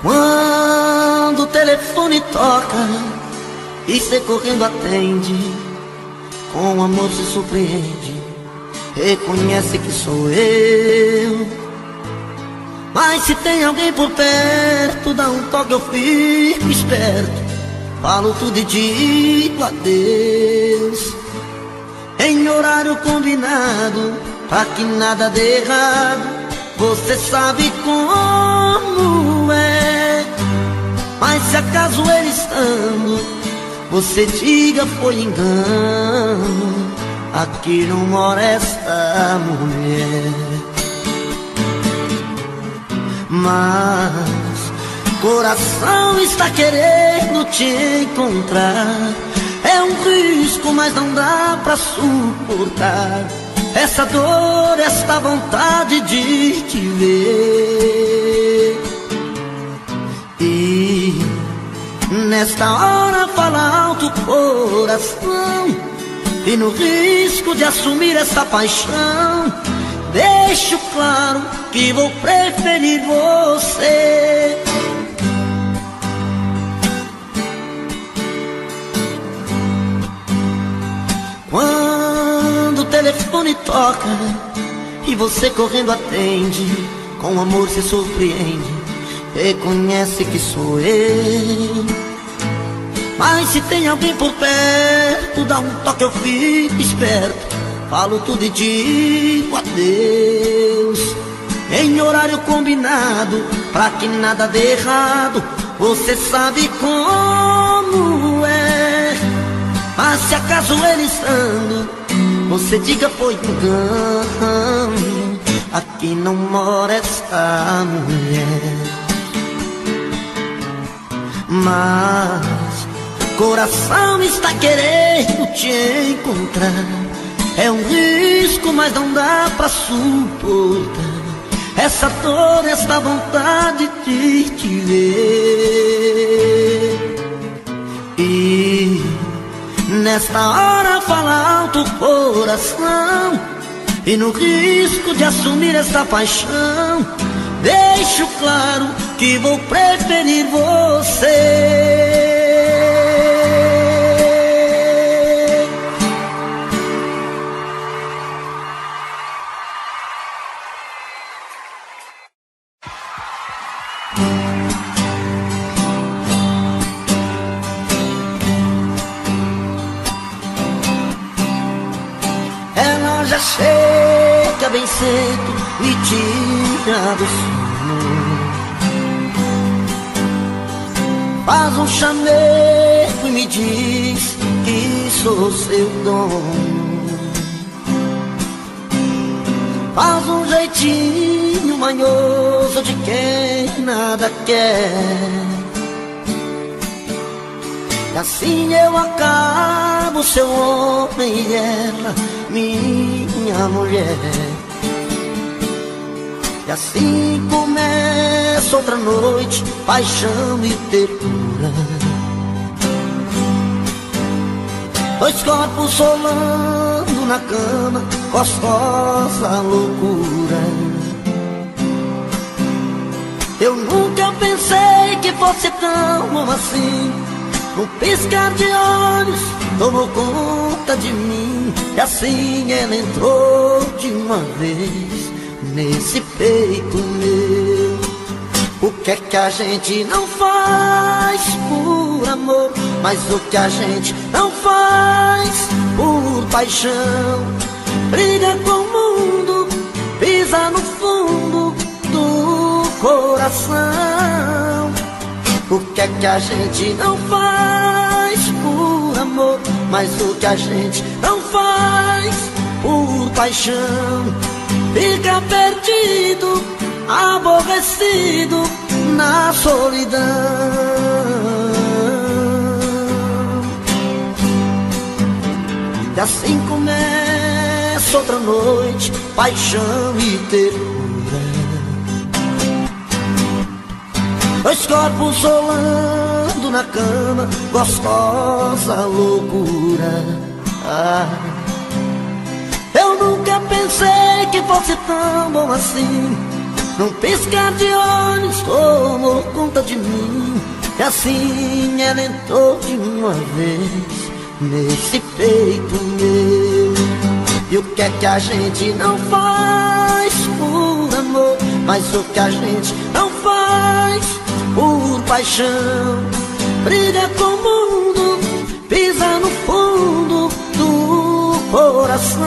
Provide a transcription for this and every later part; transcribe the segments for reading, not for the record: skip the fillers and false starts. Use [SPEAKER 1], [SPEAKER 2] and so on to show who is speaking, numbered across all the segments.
[SPEAKER 1] Quando o telefone toca e cê correndo atende, com amor se surpreende, reconhece que sou eu. Mas se tem alguém por perto, dá um toque, eu fico esperto, falo tudo e digo adeus, em horário combinado, pra que nada dê errado. Você sabe como é, mas se acaso ele estando, você diga foi engano, aqui não mora esta mulher. Mas coração está querendo te encontrar, é um risco, mas não dá pra suportar essa dor, esta vontade de te ver. E nesta hora fala alto o coração, e no risco de assumir essa paixão, deixo claro que vou preferir você. Quando o telefone toca e você correndo atende, com amor se surpreende, reconhece que sou eu. Mas se tem alguém por perto, dá um toque, eu fico esperto, falo tudo e digo adeus, em horário combinado, pra que nada dê errado. Você sabe como é, mas se acaso ele estando, você diga foi engano, aqui não mora esta mulher. Mas coração está querendo te encontrar, é um risco, mas não dá pra suportar essa dor, esta vontade de te ver. E nesta hora fala alto o coração, e no risco de assumir esta paixão, deixo claro que vou preferir você. Ela já chega bem cedo, me tira do sono, faz um chamego e me diz que sou seu dono. Faz um jeitinho manhoso de quem nada quer, e assim eu acabo seu homem e ela minha mulher. E assim começa outra noite, paixão e ternura, dois corpos solando na cama, gostosa loucura. Eu nunca pensei que fosse tão bom assim, num piscar de olhos tomou conta de mim, e assim ela entrou de uma vez nesse peito meu. O que é que a gente não faz por amor, mas o que a gente não faz por paixão? Briga com o mundo, pisa no fundo do coração. O que é que a gente não faz por amor, mas o que a gente não faz por paixão? Fica perdido, aborrecido na solidão. E assim começa outra noite, paixão e ternura, dois corpos rolando na cama, gostosa loucura. Eu nunca pensei que fosse tão bom assim, Num piscar de olhos tomou conta de mim, e assim ela entrou de uma vez nesse peito meu. E o que é que a gente não faz por amor, mas o que a gente não faz por paixão? Briga com o mundo, pisa no fundo do coração.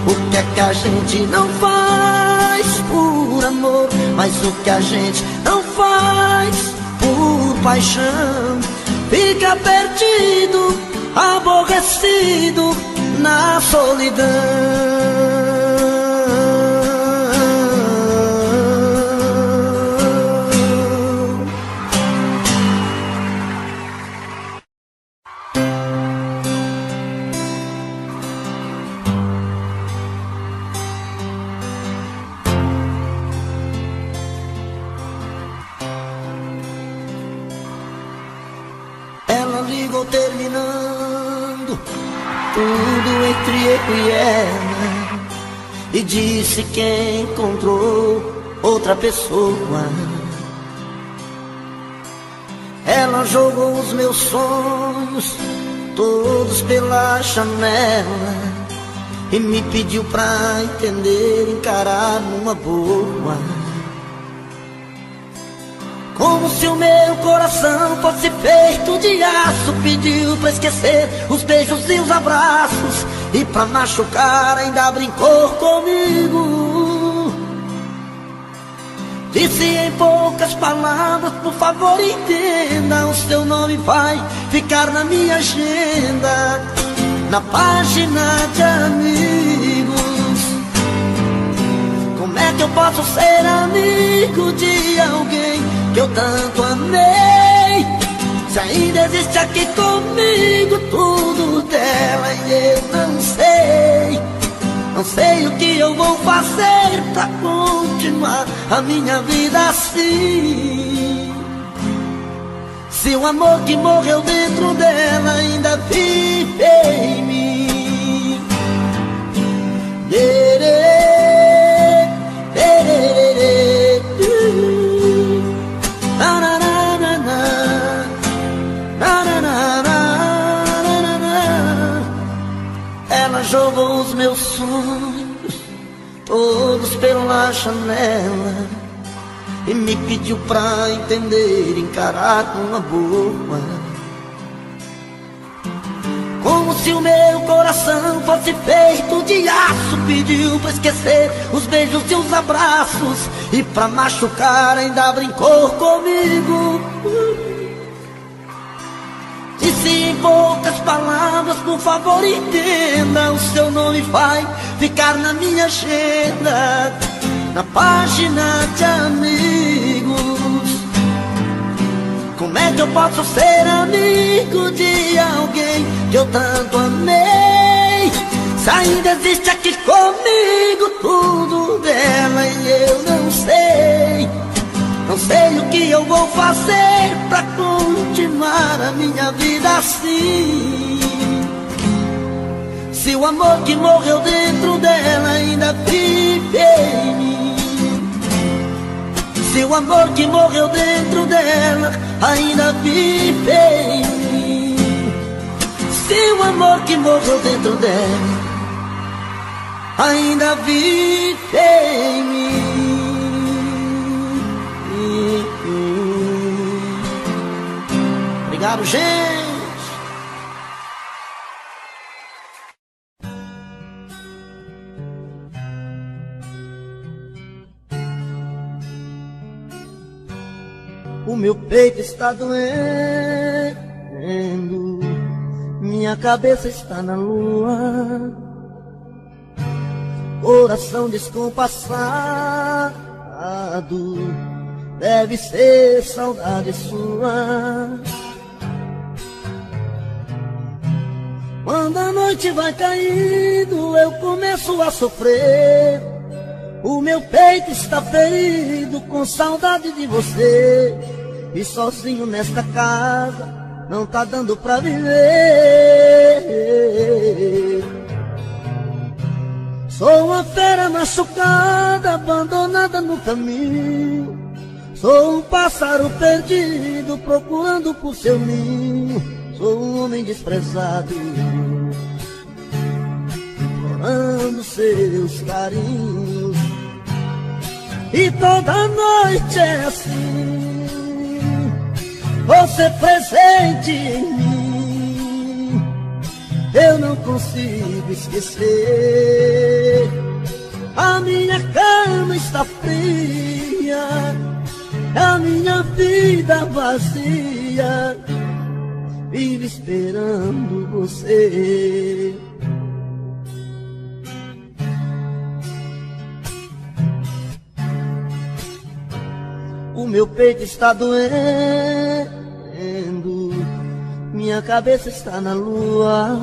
[SPEAKER 1] O que é que a gente não faz por amor, mas o que a gente não faz por paixão? Fica perdido, aborrecido na solidão. Ela ligou terminando tudo entre eu e ela, e disse que encontrou outra pessoa. Ela jogou os meus sonhos todos pela janela e me pediu pra entender, encarar numa boa. Como se o meu coração fosse feito de aço, pediu pra esquecer os beijos e os abraços, e pra machucar ainda brincou comigo. Disse em poucas palavras: por favor entenda, o seu nome vai ficar na minha agenda, na página de amigos. Como é que eu posso ser amigo de alguém que eu tanto amei, se ainda existe aqui comigo tudo dela e eu não sei? Não sei o que eu vou fazer pra continuar a minha vida assim, se o amor que morreu dentro dela ainda vive em mim. Ela jogou os meus sonhos todos pela janela e me pediu pra entender, encarar com uma boa. Como se o meu coração fosse feito de aço, pediu pra esquecer os beijos e os abraços, e pra machucar ainda brincou comigo. Disse em poucas palavras: por favor entenda, o seu nome vai ficar na minha agenda, na página de amigos. Como é que eu posso ser amigo de alguém que eu tanto amei, se ainda existe aqui comigo tudo dela e eu não sei? Não sei o que eu vou fazer pra continuar a minha vida assim, se o amor que morreu dentro dela ainda vive em mim. Se o amor que morreu dentro dela ainda vive em mim. Se o amor que morreu dentro dela ainda vive em mim. Obrigado, gente. O meu peito está doendo, minha cabeça está na lua, coração descompassado, deve ser saudade sua. Quando a noite vai caindo, eu começo a sofrer. O meu peito está ferido com saudade de você, e sozinho nesta casa não tá dando pra viver. Sou uma fera machucada, abandonada no caminho. Sou um pássaro perdido, procurando por seu ninho. Sou um homem desprezado, implorando seus carinhos. E toda noite é assim, você presente em mim. Eu não consigo esquecer. A minha cama está fria, a minha vida vazia, vive esperando você. O meu peito está doendo, minha cabeça está na lua,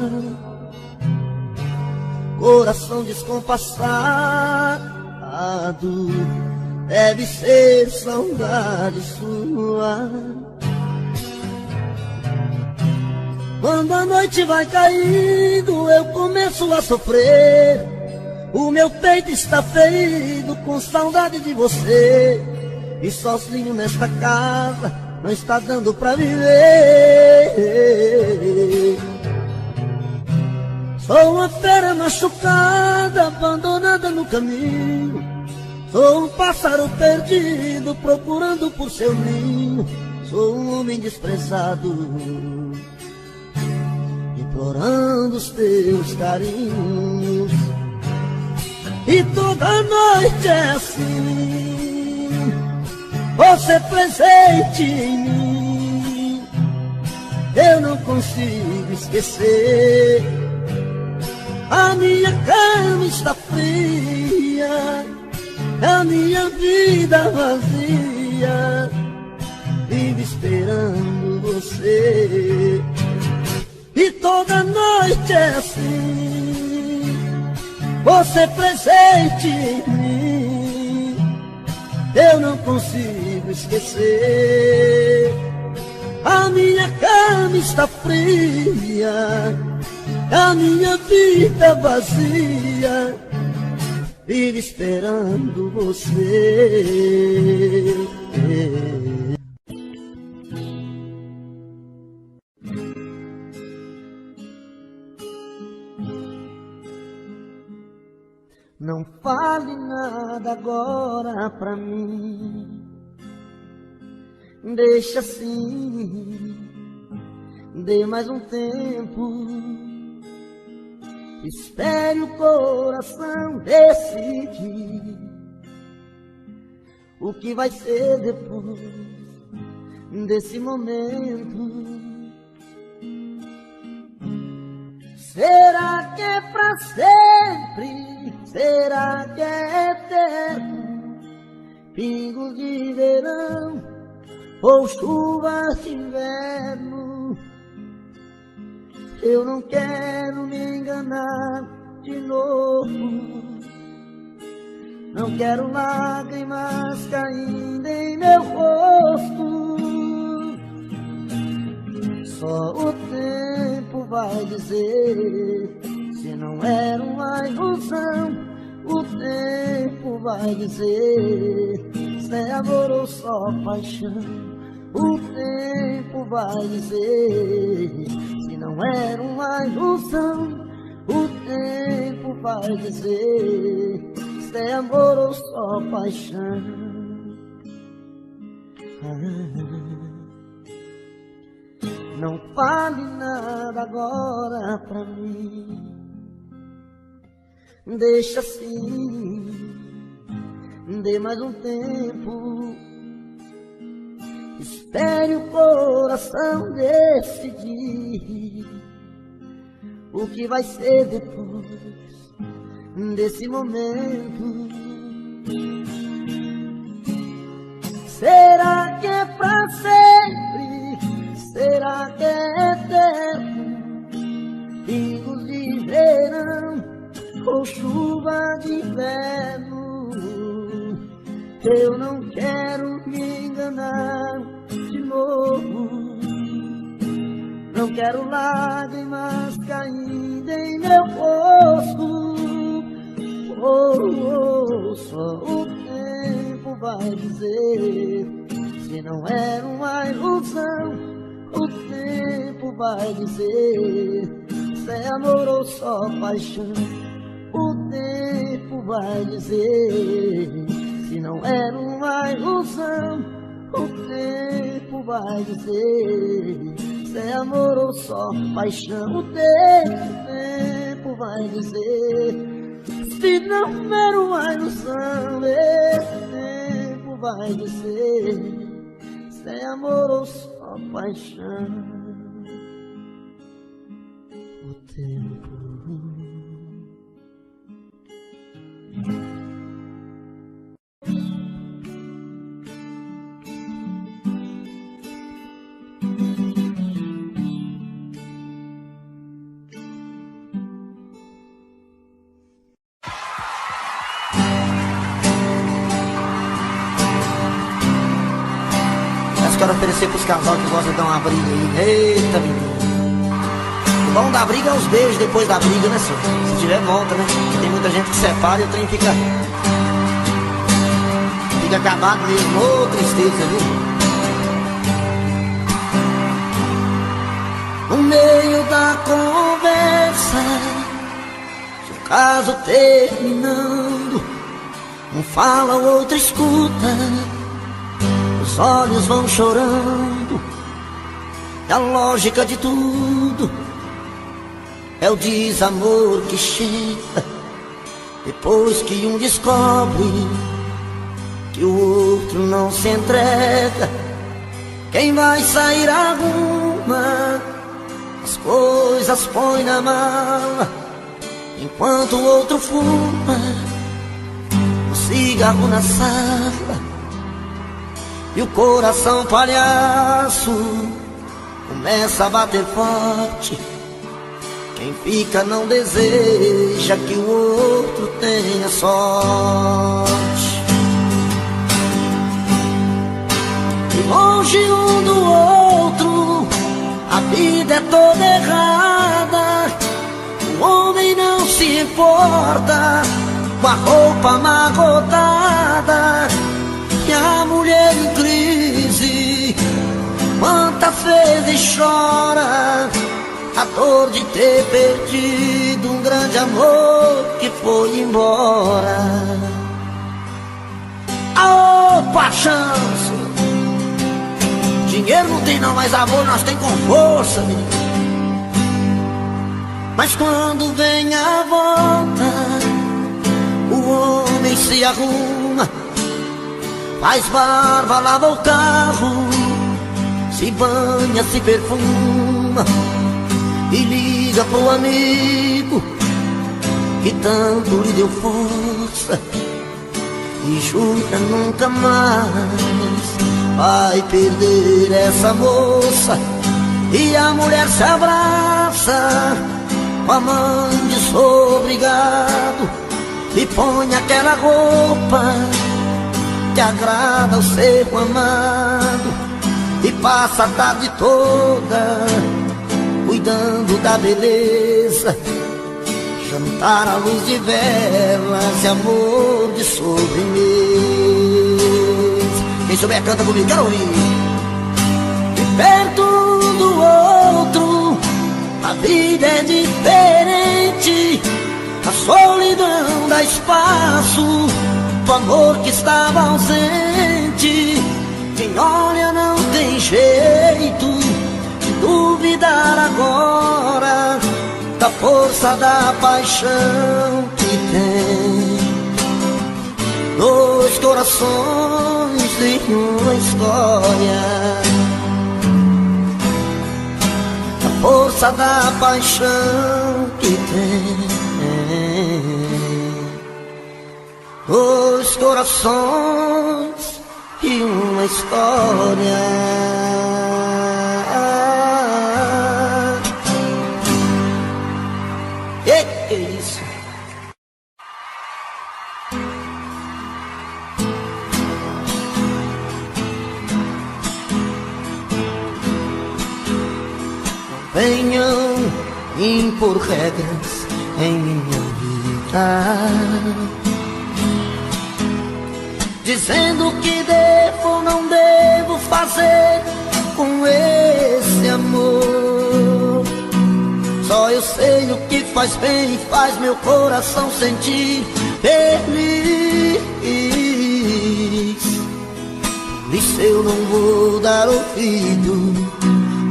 [SPEAKER 1] coração descompassado, deve ser saudade sua. Quando a noite vai caindo, eu começo a sofrer. O meu peito está ferido com saudade de você. E sozinho nesta casa não está dando pra viver. Sou uma fera machucada, abandonada no caminho. Sou um pássaro perdido, procurando por seu ninho. Sou um homem desprezado, implorando os teus carinhos. E toda noite é assim, você presente em mim. Eu não consigo esquecer. A minha cama está fria, a minha vida vazia, vive esperando você. E toda noite é assim, você presente em mim. Eu não consigo esquecer. A minha cama está fria, a minha vida vazia, vive esperando você. Não fale nada agora pra mim, deixa assim, dê mais um tempo, espere o coração decidir o que vai ser depois desse momento. Será que é pra sempre? Será que é eterno? Pingos de verão ou chuvas de inverno? Eu não quero me enganar de novo. Não quero lágrimas caindo em meu rosto. Só o tempo vai dizer se não era uma ilusão. O tempo vai dizer se é amor ou só paixão. O tempo vai dizer se não era uma ilusão. O tempo vai dizer se é amor ou só paixão. Não fale nada agora pra mim, deixa assim, dê mais um tempo, espere o coração decidir o que vai ser depois desse momento. Será que é pra sempre? Será que é eterno? Pingos de verão ou chuva de inverno? Eu não quero me enganar de novo. Não quero lágrimas caindo em meu rosto. Só o tempo vai dizer se não era uma ilusão. O tempo vai dizer se é amor ou só paixão. O tempo vai dizer se não era uma ilusão. O tempo vai dizer se é amor ou só paixão. O tempo vai dizer se não era uma ilusão. Esse tempo vai dizer se é amor ou só paixão. O tempo. Quero oferecer pros casal que gostam de dar uma briga aí. Eita, menino. O bom da briga é os beijos depois da briga, né, senhor? Se tiver, volta, né? Tem muita gente que separa e o trem fica acabado mesmo. Ô, tristeza, viu? No meio da conversa, se o caso terminando, um fala, o outro escuta. Os olhos vão chorando. E a lógica de tudo é o desamor que chega depois que um descobre que o outro não se entrega. Quem vai sair arruma as coisas, põe na mala, enquanto o outro fuma o cigarro na sala. E o coração palhaço começa a bater forte. Quem fica não deseja que o outro tenha sorte. E longe um do outro, a vida é toda errada. O homem não se importa com a roupa amarrotada. E a mulher em crise, quantas vezes chora a dor de ter perdido um grande amor que foi embora. Aô, paixão! Dinheiro não tem não, mas amor nós tem com força, menino. Mas quando vem a volta, o homem se arruma, faz barba, lava o carro, se banha, se perfuma e liga pro amigo que tanto lhe deu força e jura nunca mais vai perder essa moça. E a mulher se abraça com a mão de sou obrigado e põe aquela roupa que agrada ao ser amado e passa a tarde toda cuidando da beleza, jantar à luz de velas e amor de sobremesa. Quem souber canta comigo, quero ouvir. E perto um do outro a vida é diferente, a solidão dá espaço o amor que estava ausente. Quem olha não tem jeito de duvidar agora da força da paixão que tem. Dois corações em uma história, a força da paixão que tem. Dois corações e uma história. Que é isso? Não venham impor regras em minha vida. dizendo que devo ou não devo fazer com esse amor. Só eu sei o que faz bem e faz meu coração sentir feliz. Por isso eu não vou dar ouvido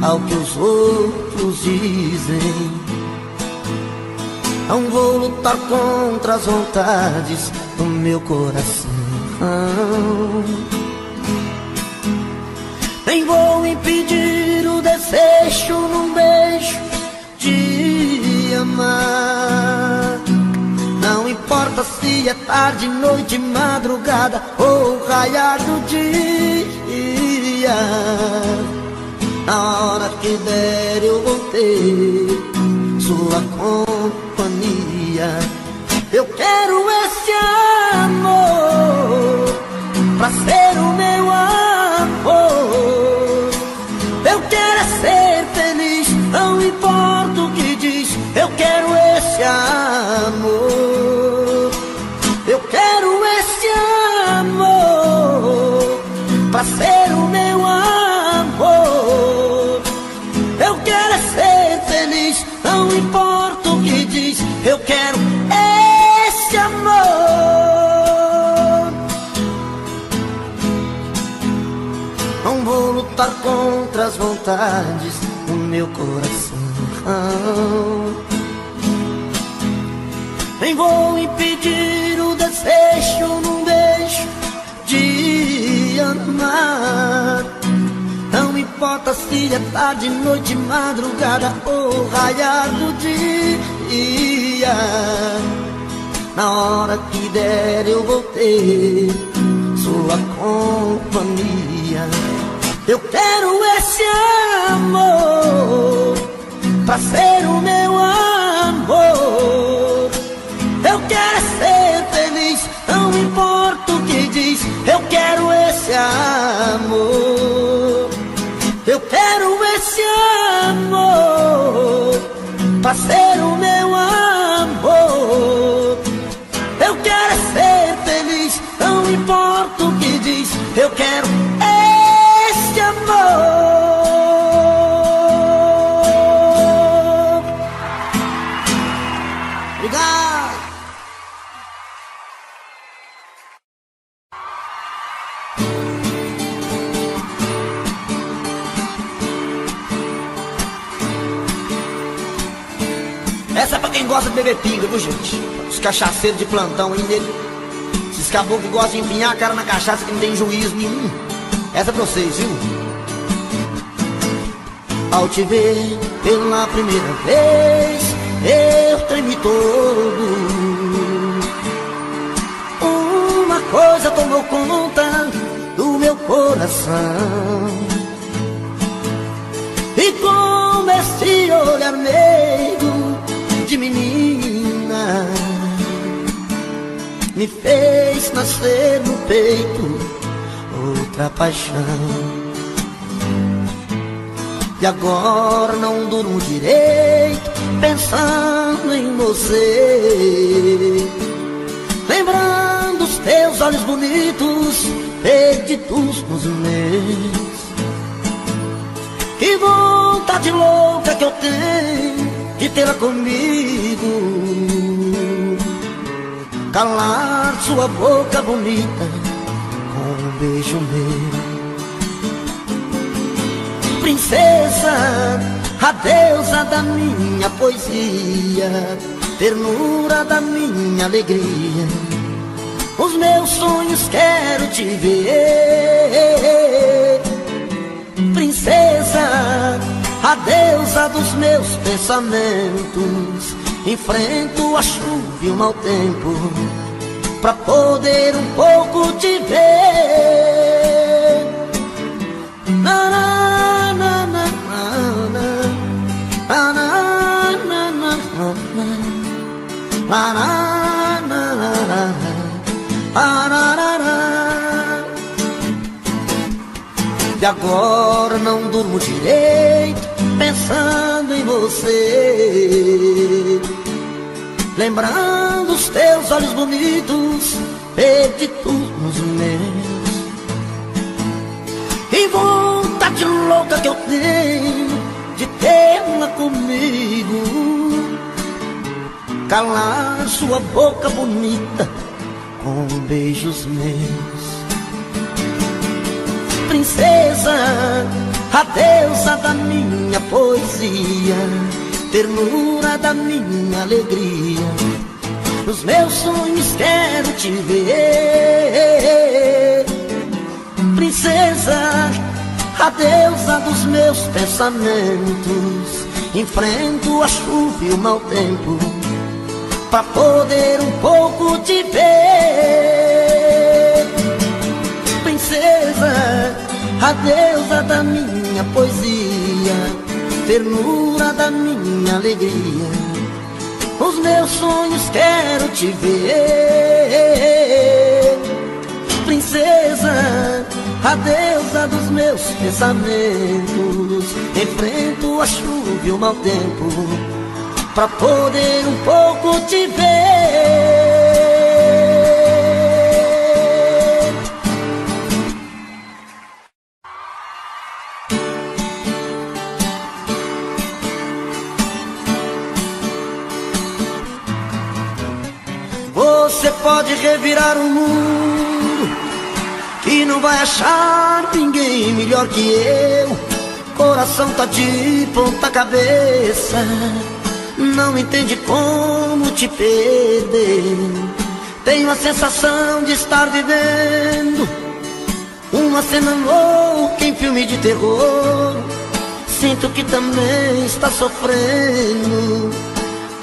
[SPEAKER 1] ao que os outros dizem. Não vou lutar contra as vontades do meu coração. Nem vou impedir o desejo num beijo de amar. Não importa se é tarde, noite, madrugada ou raiar do dia. Na hora que der eu vou ter sua companhia. Eu quero esse amor pra ser o meu amor. Eu quero é ser feliz, não importa o que diz. Eu quero esse amor. Eu quero esse amor pra ser o meu amor. Eu quero é ser feliz, não importa o que diz. Eu quero esse amor. Não vou lutar contra as vontades do meu coração. Nem vou impedir o desejo num beijo de amar. Não importa se é tarde, noite, madrugada ou raiar do dia. Na hora que der eu vou ter sua companhia. Eu quero esse amor pra ser o meu amor. Eu quero ser feliz, não importa o que diz. Eu quero esse amor. Eu quero esse amor pra ser o meu amor. Eu quero ser feliz, não importa o que diz. Eu quero esse amor. Obrigado. Essa é pra quem gosta de beber pinga, viu, gente? Os cachaceiros de plantão aí nele. Esses caboclos que gostam de empinhar a cara na cachaça que não tem juízo nenhum. Essa é pra vocês, viu? Ao te ver pela primeira vez, eu tremi todo. Uma coisa tomou conta do meu coração. E com esse olhar meigo de menina, me fez nascer no peito outra paixão. E agora não durmo direito pensando em você, lembrando os teus olhos bonitos perdidos nos meus. Que vontade louca que eu tenho de tê-la comigo, calar sua boca bonita com um beijo meu. Princesa, a deusa da minha poesia, ternura da minha alegria, os meus sonhos quero te ver. Princesa, a deusa dos meus pensamentos, enfrento a chuva e o mau tempo pra poder um pouco te ver. Na, na, na, na, na, na, na, na, na, na, na, na, na. E agora não durmo direito pensando em você, lembrando os teus olhos bonitos, perdidos nos meus. E vontade louca que eu tenho de tê-la comigo, calar sua boca bonita com beijos meus. Princesa, a deusa da minha poesia, ternura da minha alegria, nos meus sonhos quero te ver. Princesa, a deusa dos meus pensamentos, enfrento a chuva e o mau tempo pra poder um pouco te ver. Princesa, a deusa da minha poesia, ternura da minha alegria, os meus sonhos quero te ver. Princesa, a deusa dos meus pensamentos, enfrento a chuva e o mau tempo pra poder um pouco te ver. Você pode revirar o mundo, que não vai achar ninguém melhor que eu. Coração tá de ponta cabeça, não entende como te perder. Tenho a sensação de estar vivendo uma cena louca em filme de terror. Sinto que também está sofrendo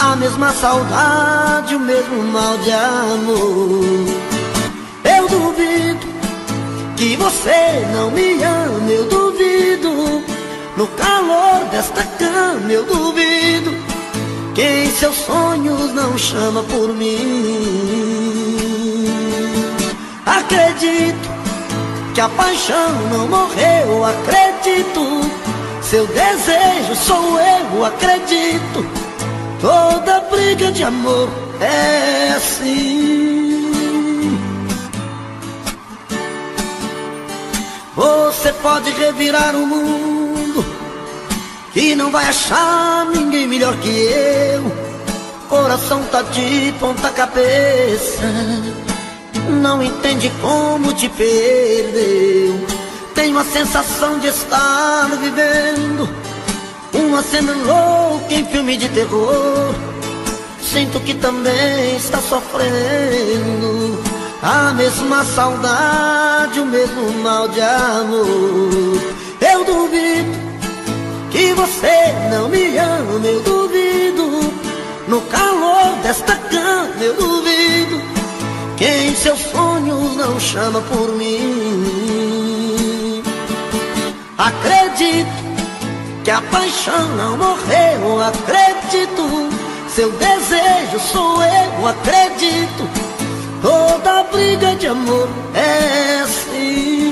[SPEAKER 1] a mesma saudade, o mesmo mal de amor. Eu duvido que você não me ama, eu duvido. No calor desta cama eu duvido que em seus sonhos não chama por mim. Acredito que a paixão não morreu, acredito. Seu desejo sou eu, acredito. Toda briga de amor é assim. Você pode revirar o mundo, que não vai achar ninguém melhor que eu. Coração tá de ponta cabeça, não entende como te perdeu. Tenho a sensação de estar vivendo uma cena louca em filme de terror. Sinto que também está sofrendo a mesma saudade, o mesmo mal de amor. Eu duvido que você não me ama, eu duvido. No calor desta cama eu duvido que em seus sonhos não chama por mim. Acredito que a paixão não morreu, acredito. Seu desejo sou eu, acredito. Toda briga de amor é assim.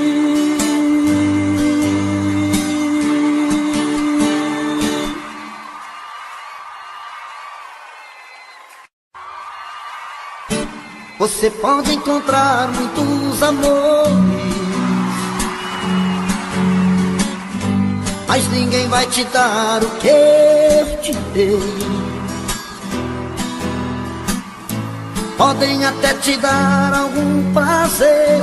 [SPEAKER 1] Você pode encontrar muitos amores, mas ninguém vai te dar o que eu te dei. Podem até te dar algum prazer,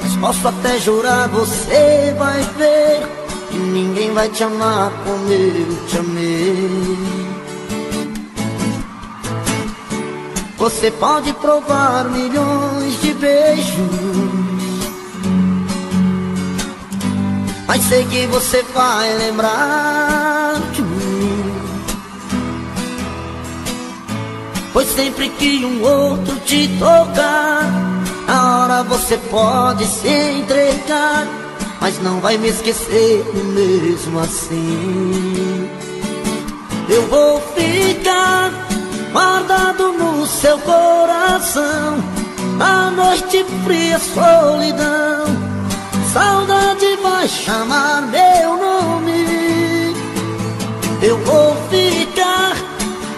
[SPEAKER 1] mas posso até jurar, você vai ver que ninguém vai te amar como eu te amei. Você pode provar milhões de beijos, mas sei que você vai lembrar de mim. Pois sempre que um outro te tocar, na hora você pode se entregar, mas não vai me esquecer mesmo assim. Eu vou ficar guardado no seu coração, na noite fria, solidão. Saudade vai chamar meu nome. Eu vou ficar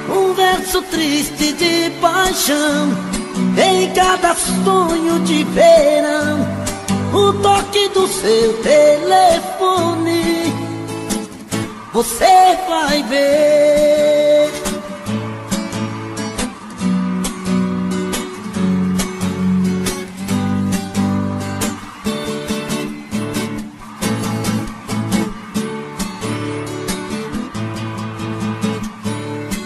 [SPEAKER 1] um verso verso triste de paixão, em cada sonho de verão, o toque do seu telefone, você vai ver.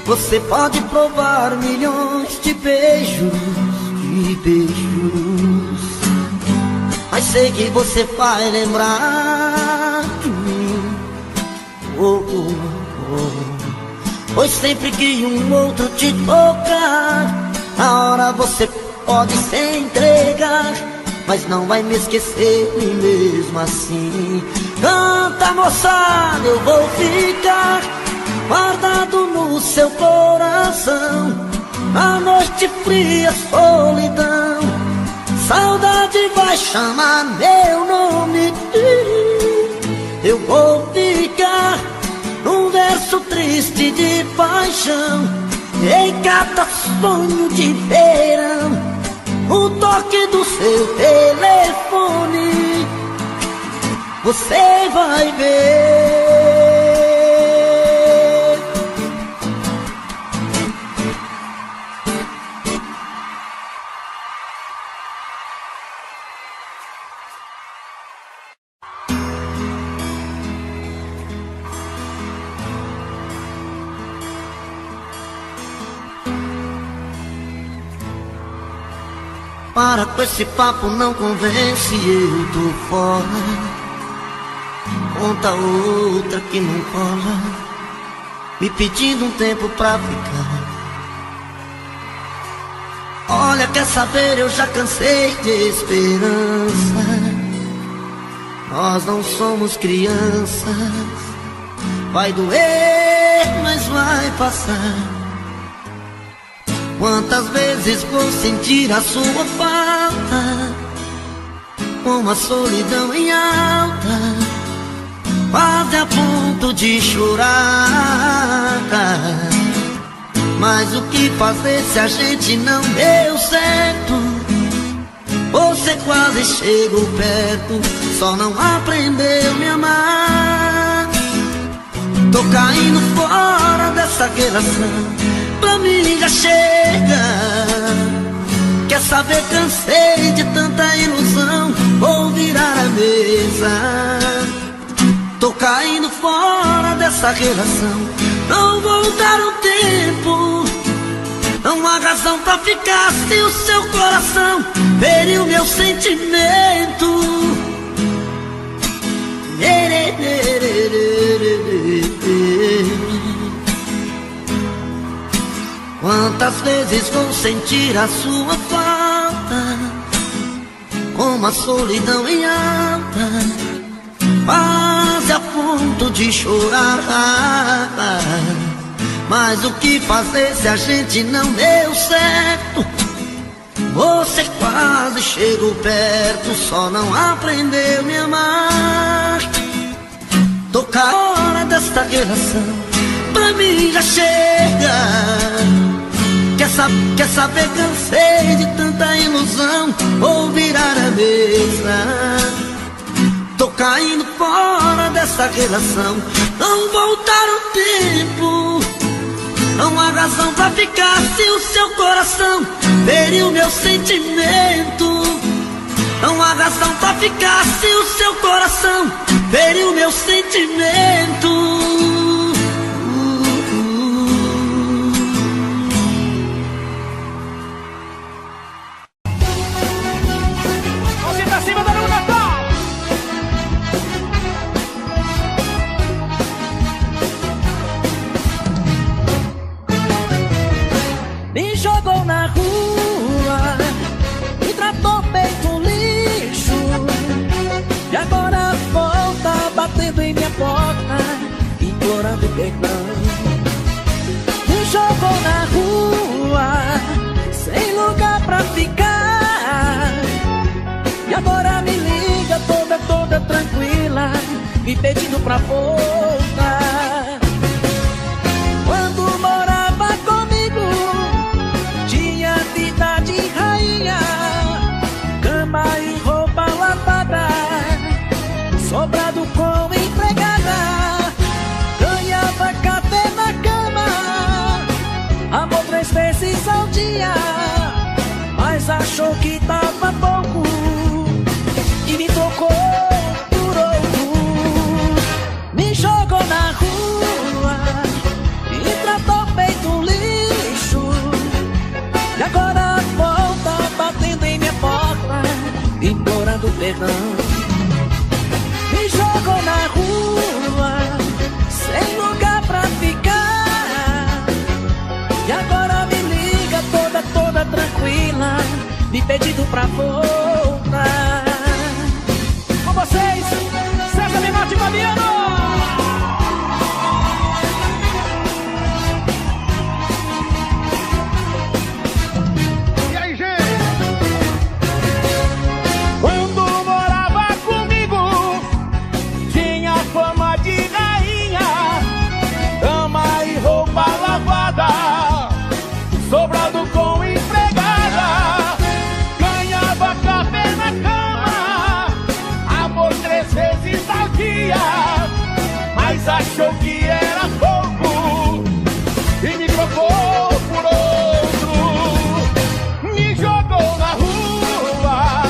[SPEAKER 1] Você pode provar milhões de beijos, mas sei que você vai lembrar de mim. Pois sempre que um outro te tocar, a hora você pode se entregar, mas não vai me esquecer nem mesmo assim. Canta, moçada, eu vou ficar guardado no seu coração, a noite fria, solidão, saudade vai chamar meu nome. Eu vou ficar num verso triste de paixão, em cada sonho de verão, o toque do seu telefone, você vai ver. Para com esse papo, não convence, eu tô fora. Conta outra que não cola, me pedindo um tempo pra ficar. Olha, quer saber, eu já cansei de esperança. Nós não somos crianças, vai doer, mas vai passar. Quantas vezes vou sentir a sua falta, uma solidão em alta, quase a ponto de chorar. Mas o que fazer se a gente não deu certo? Você quase chegou perto, só não aprendeu a me amar. Tô caindo fora dessa relação, pra mim já chega. Quer saber, cansei de tanta ilusão, vou virar a mesa. Tô caindo fora dessa relação, não vou dar o tempo. Não há razão pra ficar se o seu coração feriu meu sentimento. Quantas vezes vou sentir a sua falta, como a solidão em alta, quase a ponto de chorar. Mas o que fazer se a gente não deu certo? Você quase chegou perto, só não aprendeu a me amar. Tô com a hora desta relação, pra mim já chega. Quer saber, cansei de tanta ilusão, vou virar a mesa. Tô caindo fora dessa relação, não voltar o tempo. Não há razão pra ficar se o seu coração feriu meu sentimento. Não há razão pra ficar se o seu coração feriu meu sentimento.
[SPEAKER 2] Me jogou na rua, me tratou feito lixo, e agora volta batendo em minha porta, implorando perdão. Me jogou na rua, sem lugar pra ficar, e agora me liga toda tranquila, me pedindo pra voltar. Quando morava comigo implorando perdão. Me jogou na rua, sem lugar pra ficar, e agora me liga toda tranquila, me pedindo pra voltar. Com vocês, César Menotti Fabiano.
[SPEAKER 3] Sobrado com empregada, ganhava café na cama, amor 3 vezes ao dia, mas achou que era pouco e me trocou por outro. Me jogou na rua,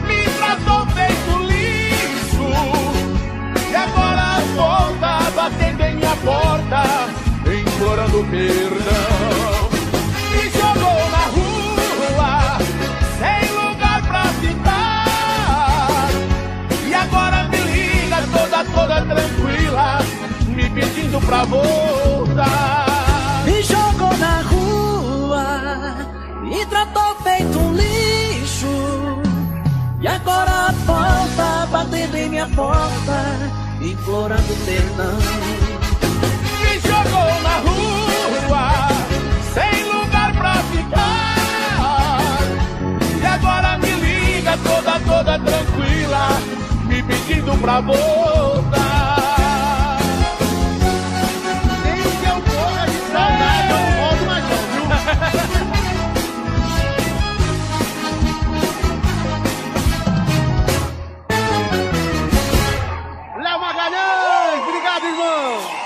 [SPEAKER 3] me tratou feito lixo, e agora volta batendo em minha porta, implorando perdão. Toda tranquila, me pedindo pra voltar.
[SPEAKER 2] Me jogou na rua, me tratou feito um lixo, e agora volta batendo em minha porta, implorando perdão.
[SPEAKER 3] Me jogou na rua, sem lugar pra ficar, e agora me liga toda tranquila, me pedindo pra voltar. Nem que eu morra de saudade, eu não volto mais não, viu? Léo Magalhães, obrigado, irmão!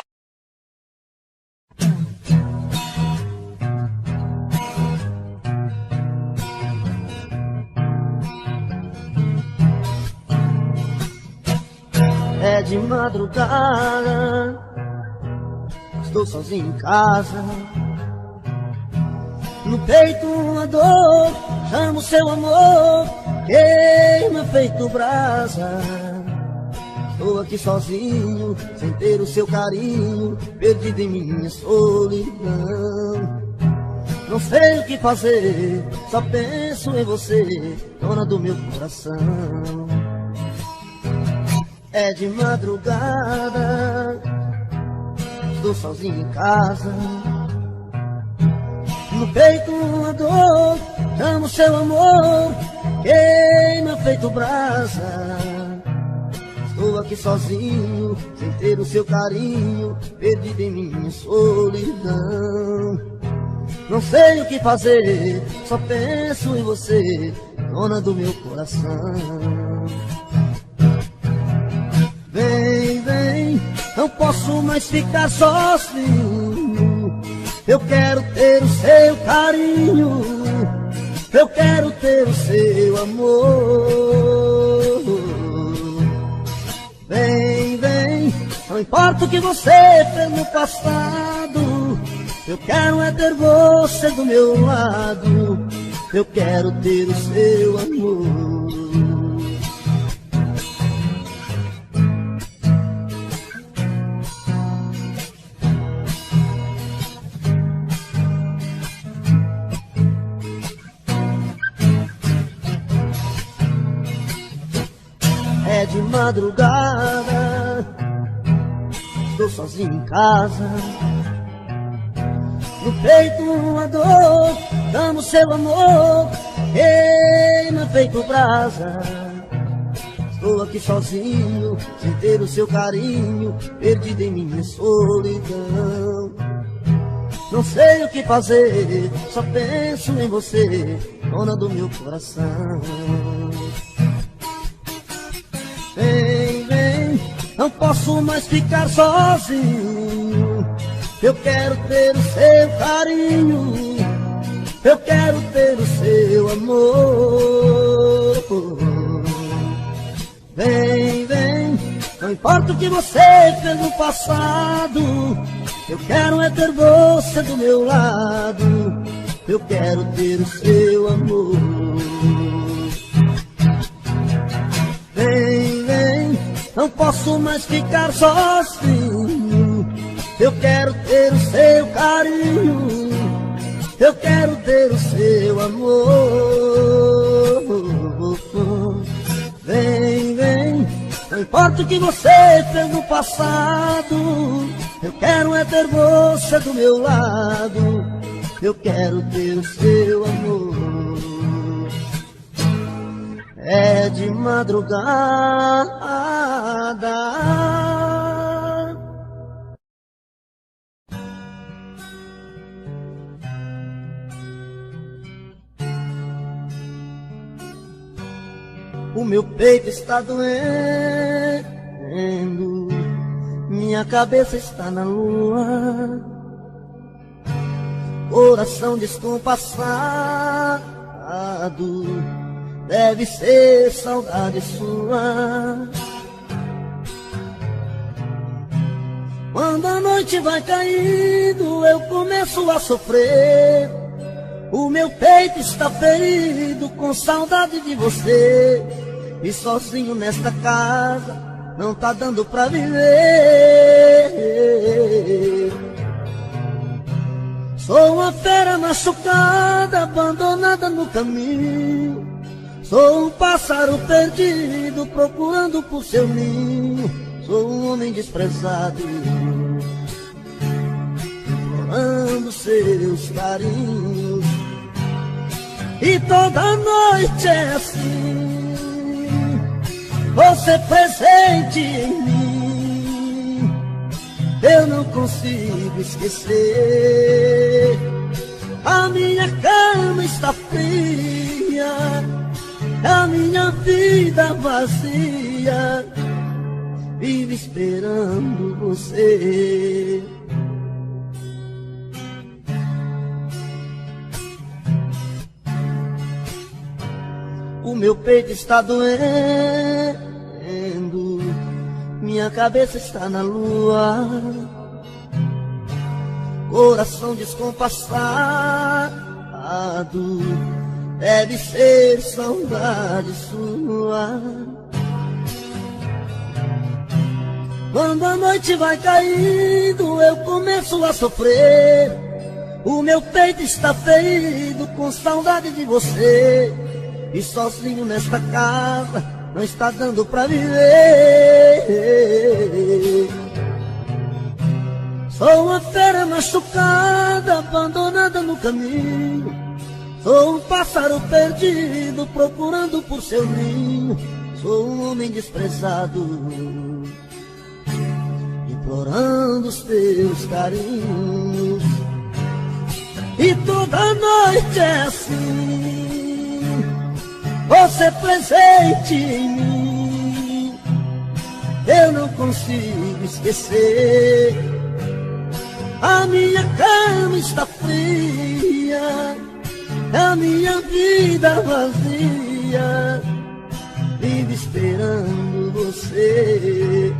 [SPEAKER 1] É de madrugada, estou sozinho em casa. No peito uma dor, amo seu amor, queima feito brasa. Estou aqui sozinho, sem ter o seu carinho, perdido em minha solidão. Não sei o que fazer, só penso em você, dona do meu coração. É de madrugada, estou sozinho em casa. No peito uma dor, amo seu amor, queima feito brasa. Estou aqui sozinho, sem ter o seu carinho, perdido em minha solidão. Não sei o que fazer, só penso em você, dona do meu coração. Vem, vem, não posso mais ficar sozinho. Eu quero ter o seu carinho, eu quero ter o seu amor. Vem, vem, não importa o que você fez no passado, eu quero é ter você do meu lado, eu quero ter o seu amor. É de madrugada, estou sozinho em casa. No peito uma dor, amo seu amor, queima feito brasa. Estou aqui sozinho, sem ter o seu carinho, perdido em minha solidão. Não sei o que fazer, só penso em você, dona do meu coração. Vem, vem, não posso mais ficar sozinho. Eu quero ter o seu carinho, eu quero ter o seu amor. Vem, vem, não importa o que você fez no passado, eu quero é ter você do meu lado, eu quero ter o seu amor. não posso mais ficar sozinho. Eu quero ter o seu carinho, eu quero ter o seu amor. Vem, vem, não importa o que você fez no passado, eu quero é ter você do meu lado, eu quero ter o seu amor. É de madrugada, o meu peito está doendo, minha cabeça está na lua, coração descompassado, deve ser saudade sua. Quando a noite vai caindo, eu começo a sofrer. O meu peito está ferido com saudade de você. E sozinho nesta casa não tá dando pra viver. Sou uma fera machucada, abandonada no caminho. Sou um pássaro perdido, procurando por seu ninho. Sou um homem desprezado, implorando seus carinhos. E toda noite é assim, você presente em mim. Eu não consigo esquecer. A minha cama está fria, a minha vida vazia, vive esperando você. O meu peito está doendo, minha cabeça está na lua, coração descompassado, deve ser saudade sua. Quando a noite vai caindo, eu começo a sofrer. O meu peito está ferido com saudade de você. E sozinho nesta casa não está dando pra viver. Sou uma fera machucada, abandonada no caminho. Sou um pássaro perdido, procurando por seu ninho. Sou um homem desprezado, implorando os teus carinhos. E toda noite é assim, você presente em mim. Eu não consigo esquecer. A minha cama está fria, a minha vida vazia, vive esperando você.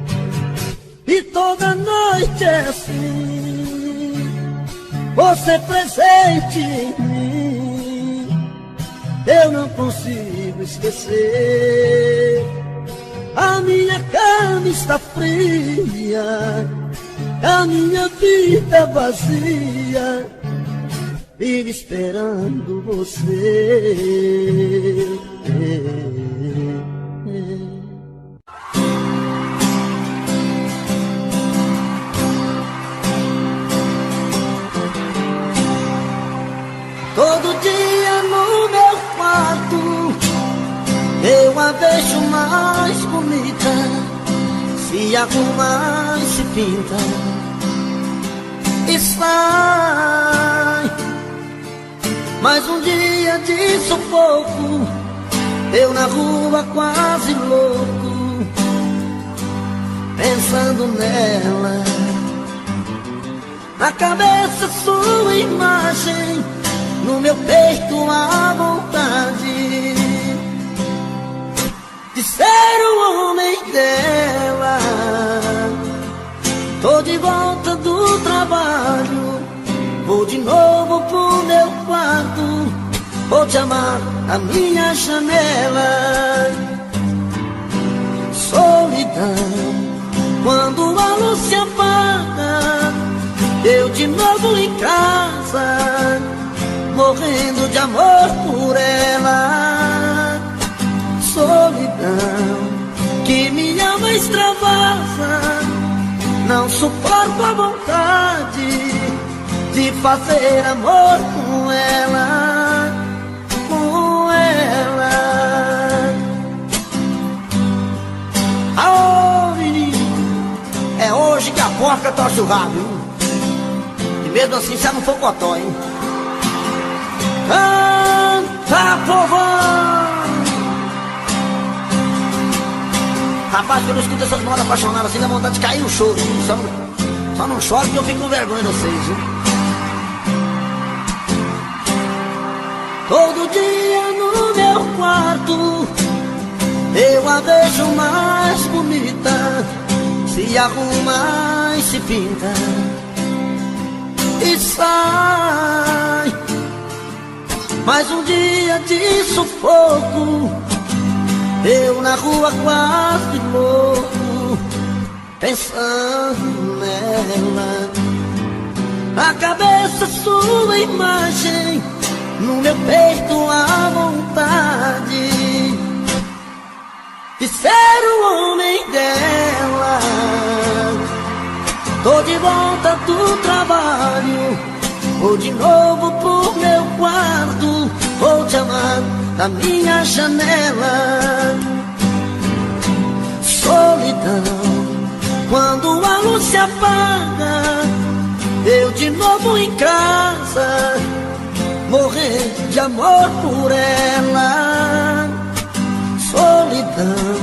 [SPEAKER 1] E toda noite é assim, você presente em mim. Eu não consigo esquecer. A minha cama está fria, a minha vida vazia, vive esperando você. Todo dia no meu quarto eu a vejo mais bonita, se arruma e se pinta e sai. Mais um dia de sufoco, eu na rua quase louco, pensando nela. Na cabeça sua imagem, no meu peito a vontade de ser o homem dela. Tô de volta do trabalho, vou de novo pro meu quarto, vou te amar na minha janela. Solidão de amor por ela. Solidão que me ama extravasa, não suporto a vontade de fazer amor com ela, com ela. Aô, menino, é hoje que a porca tocha o rabo, hein? E mesmo assim já não for cotó, hein? Canta, povão! Rapaz, quando eu escuto essas modas apaixonadas assim, dá vontade de cair no choro. Só não choro que eu fico com vergonha de vocês, viu? Todo dia no meu quarto eu a vejo mais bonita, se arruma e se pinta e sai. Mais um dia de sufoco, eu na rua quase louco, pensando nela. A cabeça, sua imagem, no meu peito a vontade de ser o homem dela. Tô de volta do trabalho, vou de novo pro meu quarto, vou te amar da minha janela. Solidão, quando a luz se apaga, eu de novo em casa, morrer de amor por ela. Solidão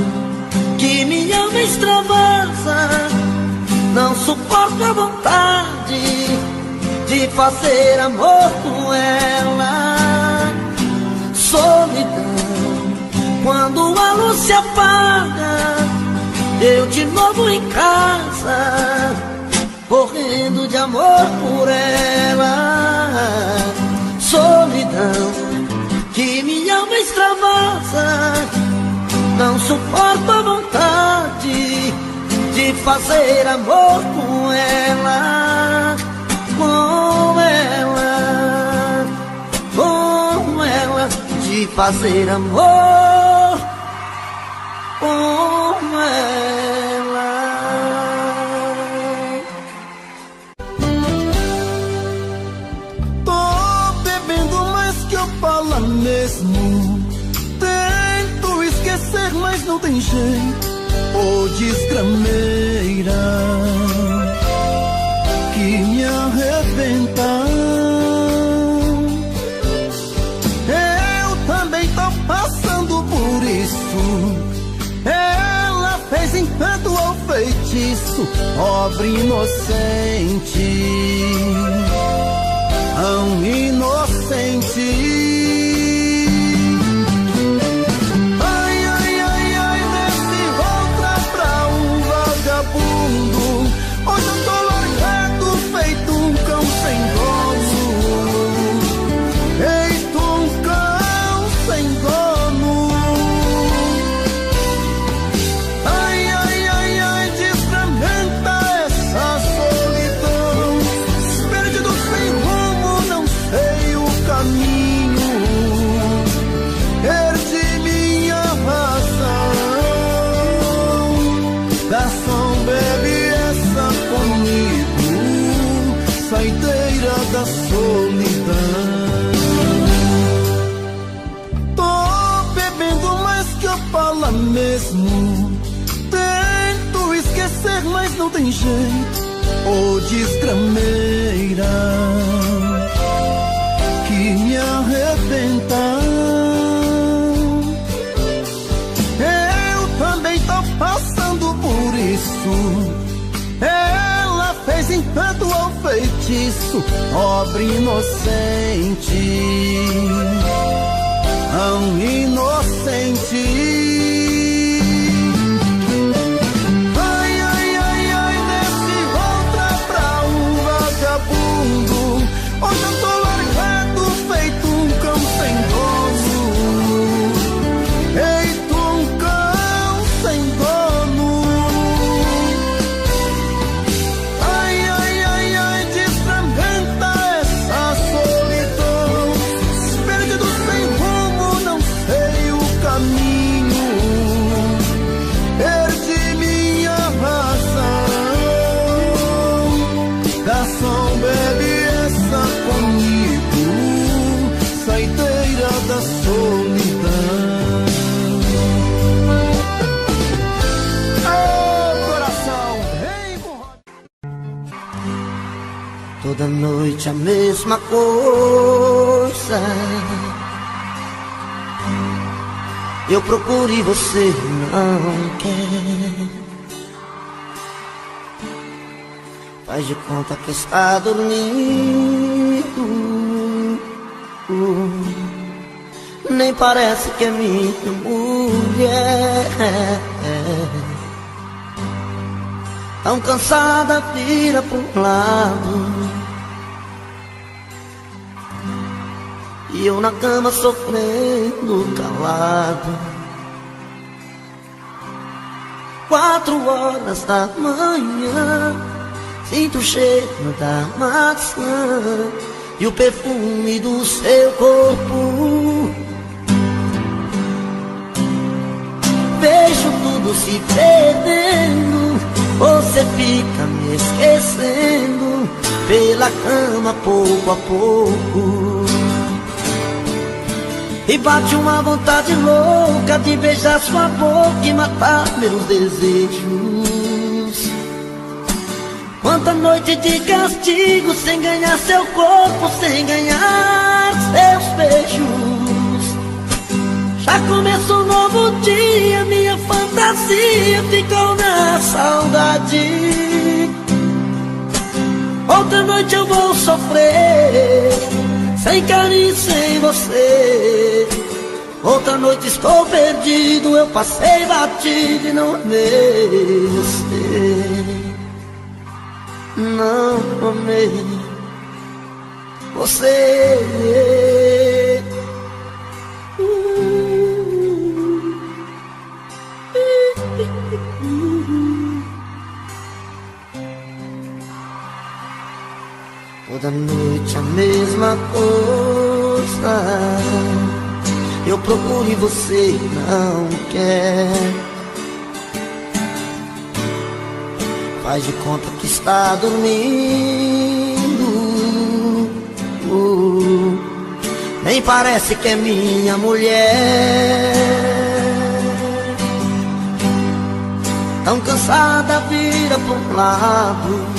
[SPEAKER 1] que me ama extravasa, não suporto a vontade de fazer amor com ela. Solidão, quando a luz se apaga, eu de novo em casa, morrendo de amor por ela. Solidão que me ama extravasa, não suporto a vontade de fazer amor com ela, com ela, com ela, de fazer amor com ela.
[SPEAKER 4] Tô bebendo mais que eu falo mesmo, tento esquecer, mas não tem jeito. Ô desgrameira que me arrebenta, eu também tô passando por isso. Ela fez encanto ao feitiço, pobre inocente, tão inocente. Hoje eu tô largado, feito um cão sem dono, feito um cão sem dono. Ai, ai, ai, ai, desfragmenta essa solidão, perdido sem rumo, não sei o caminho, perdi minha razão. Garçom, bebe comigo, saideira da solidão. Tô bebendo mais que eu falo mesmo, tento esquecer, mas não tem jeito. Ô desgrameira que me arrebenta, eu também tô passando por isso. Ela fez encanto ao feitiço, pobre inocente, tão inocente. Ai, ai, ai, ai, desce outra pra um vagabundo. Hoje eu tô largado, feito um cão sem dono, feito um cão sem dono. Perdi
[SPEAKER 1] noite a mesma coisa. Eu procuro e você não quer. Faz de conta que está dormindo. Nem parece que é minha mulher. Tão cansada, vira pro lado, e eu na cama sofrendo calado. 4 horas da manhã, sinto o cheiro da maçã e o perfume do seu corpo. Vejo tudo se perdendo, você fica me esquecendo pela cama pouco a pouco. E bate uma vontade louca de beijar sua boca e matar meus desejos. Quanta noite de castigo sem ganhar seu corpo, sem ganhar seus beijos. Já começou um novo dia, minha fantasia ficou na saudade. Outra noite eu vou sofrer, sem carinho, sem você. Outra noite estou perdido, eu passei batido e não amei você. Não amei você. Toda noite a mesma coisa. Eu procuro e você não quer. Faz de conta que está dormindo. Nem parece que é minha mulher. Tão cansada, vira pro lado.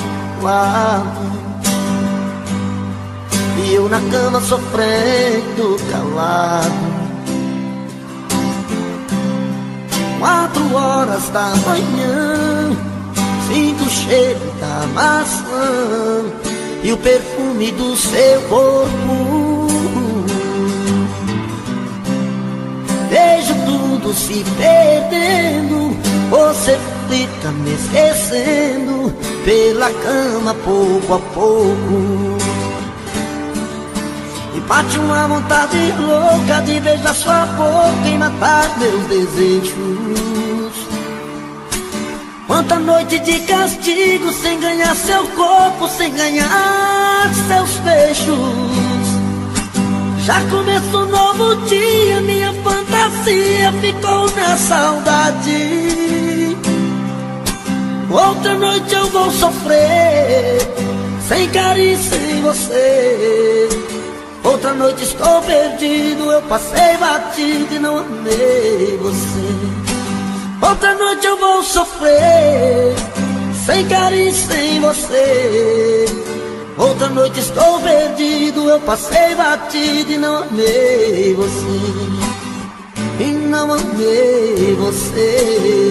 [SPEAKER 1] E eu na cama sofrendo calado. 4 horas da manhã, sinto o cheiro da maçã e o perfume do seu corpo. Vejo tudo se perdendo, você fica me esquecendo pela cama pouco a pouco. E bate uma vontade louca de beijar sua boca e matar meus desejos. Quanta noite de castigo sem ganhar seu corpo, sem ganhar seus beijos. Já começou um novo dia, minha fantasia ficou na saudade. Outra noite eu vou sofrer, sem carinho, sem você. Outra noite estou perdido, eu passei batido e não amei você. Outra noite eu vou sofrer, sem carinho, sem você. Outra noite estou perdido, eu passei batido e não amei você. E não amei você.